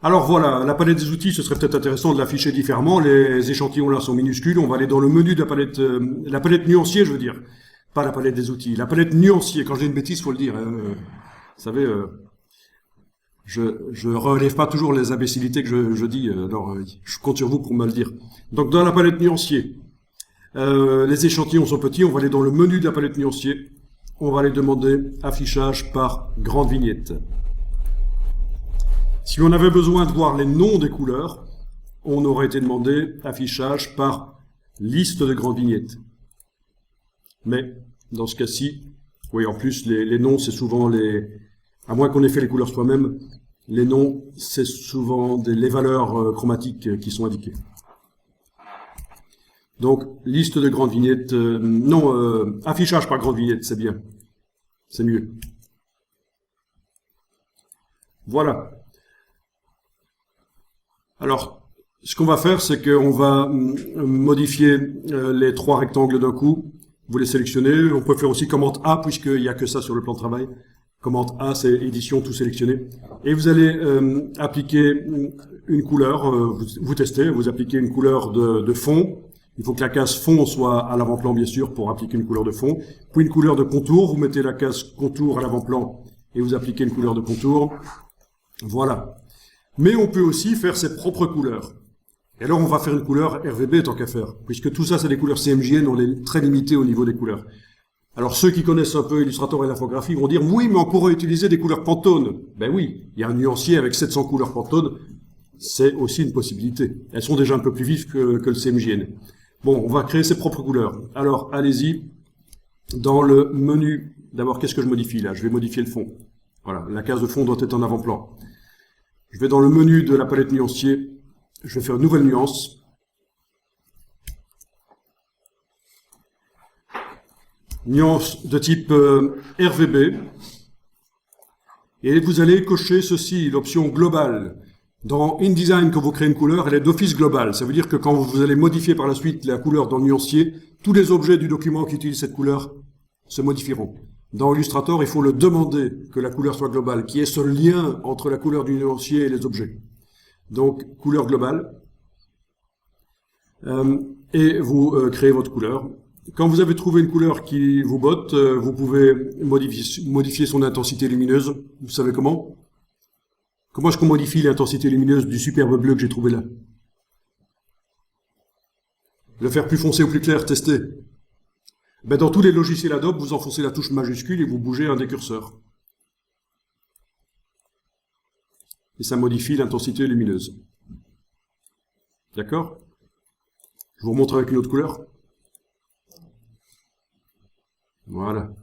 Alors voilà, la palette des outils, ce serait peut-être intéressant de l'afficher différemment. Les échantillons là sont minuscules. On va aller dans le menu de la palette nuancier, je veux dire. Pas la palette des outils. La palette nuancier. Quand j'ai une bêtise, faut le dire, hein. Vous savez, je relève pas toujours les imbécilités que je dis. Alors, je compte sur vous pour me le dire. Donc dans la palette nuancier, les échantillons sont petits. On va aller dans le menu de la palette nuancier. On va aller demander affichage par grande vignette. Si on avait besoin de voir les noms des couleurs, on aurait été demandé affichage par liste de grandes vignettes. Mais, dans ce cas-ci, oui, en plus, les noms, c'est souvent à moins qu'on ait fait les couleurs soi-même, les noms, c'est souvent les valeurs chromatiques qui sont indiquées. Donc, liste de grandes vignettes, affichage par grande vignette, c'est bien. C'est mieux. Voilà. Alors, ce qu'on va faire, c'est qu'on va modifier les trois rectangles d'un coup. Vous les sélectionnez. On peut faire aussi commande A, puisqu'il n'y a que ça sur le plan de travail. Commande A, c'est édition, tout sélectionné. Et vous allez appliquer une couleur. Vous testez, vous appliquez une couleur de fond. Il faut que la case fond soit à l'avant-plan, bien sûr, pour appliquer une couleur de fond. Puis une couleur de contour. Vous mettez la case contour à l'avant-plan et vous appliquez une couleur de contour. Voilà. Mais on peut aussi faire ses propres couleurs. Et alors on va faire une couleur RVB tant qu'à faire, puisque tout ça c'est des couleurs CMJN, on est très limité au niveau des couleurs. Alors ceux qui connaissent un peu Illustrator et l'infographie vont dire oui, mais on pourrait utiliser des couleurs Pantone. Ben oui, il y a un nuancier avec 700 couleurs Pantone, c'est aussi une possibilité. Elles sont déjà un peu plus vives que le CMJN. Bon, on va créer ses propres couleurs. Alors allez-y, dans le menu, d'abord qu'est-ce que je modifie là? Je vais modifier le fond. Voilà, la case de fond doit être en avant-plan. Je vais dans le menu de la palette nuancier, je vais faire une nouvelle nuance. Nuance de type RVB. Et vous allez cocher ceci, l'option globale. Dans InDesign, quand vous créez une couleur, elle est d'office globale. Ça veut dire que quand vous allez modifier par la suite la couleur dans le nuancier, tous les objets du document qui utilisent cette couleur se modifieront. Dans Illustrator, il faut le demander que la couleur soit globale, qu'il y ait ce lien entre la couleur du nuancier et les objets. Donc, couleur globale. Et vous créez votre couleur. Quand vous avez trouvé une couleur qui vous botte, vous pouvez modifier son intensité lumineuse. Vous savez comment? Comment est-ce qu'on modifie l'intensité lumineuse du superbe bleu que j'ai trouvé là? Le faire plus foncé ou plus clair, tester. Ben, dans tous les logiciels Adobe, vous enfoncez la touche majuscule et vous bougez un des curseurs. Et ça modifie l'intensité lumineuse. D'accord? Je vous remontre avec une autre couleur. Voilà.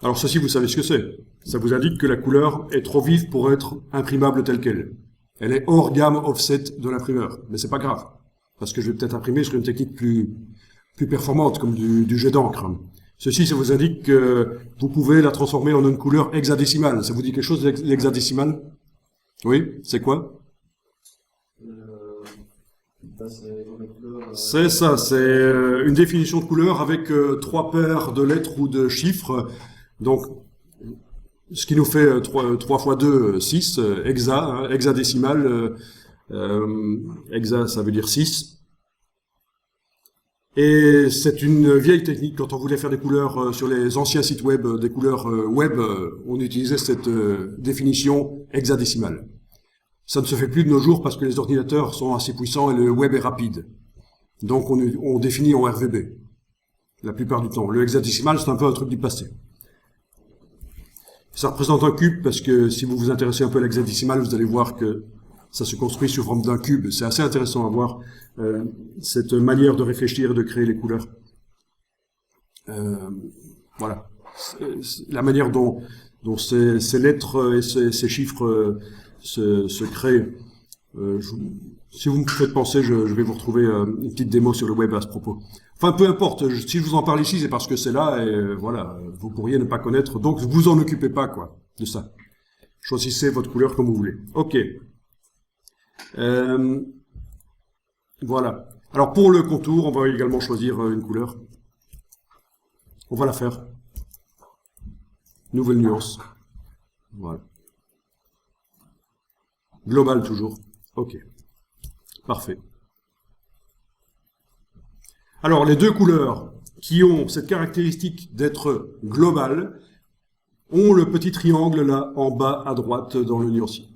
Alors ceci, vous savez ce que c'est. Ça vous indique que la couleur est trop vive pour être imprimable telle qu'elle. Elle est hors gamme offset de l'imprimeur. Mais c'est pas grave. Parce que je vais peut-être imprimer sur une technique plus performante, comme du jet d'encre. Ceci, ça vous indique que vous pouvez la transformer en une couleur hexadécimale. Ça vous dit quelque chose, l'hexadécimal? Oui, c'est quoi? C'est ça, c'est une définition de couleur avec 3 paires de lettres ou de chiffres. Donc, ce qui nous fait 3 fois 2, 6, hexa, hein, hexadécimal. Hexa, ça veut dire 6. Et c'est une vieille technique. Quand on voulait faire des couleurs sur les anciens sites web, des couleurs web, on utilisait cette définition hexadécimale. Ça ne se fait plus de nos jours parce que les ordinateurs sont assez puissants et le web est rapide. Donc on définit en RVB, la plupart du temps. Le hexadécimal, c'est un peu un truc du passé. Ça représente un cube parce que si vous vous intéressez un peu à l'hexadécimal, vous allez voir que ça se construit sous forme d'un cube. C'est assez intéressant à voir cette manière de réfléchir et de créer les couleurs. Voilà. La manière dont ces lettres et ces chiffres se créent. Si vous me faites penser, je vais vous retrouver une petite démo sur le web à ce propos. Enfin, peu importe. Si je vous en parle ici, c'est parce que c'est là et voilà. Vous pourriez ne pas connaître. Donc, vous en occupez pas, quoi, de ça. Choisissez votre couleur comme vous voulez. Ok. Voilà. Alors pour le contour, on va également choisir une couleur. On va la faire. Nouvelle nuance. Voilà. Global toujours. Ok. Parfait. Alors, les deux couleurs qui ont cette caractéristique d'être globales ont le petit triangle là en bas à droite dans le nuancier.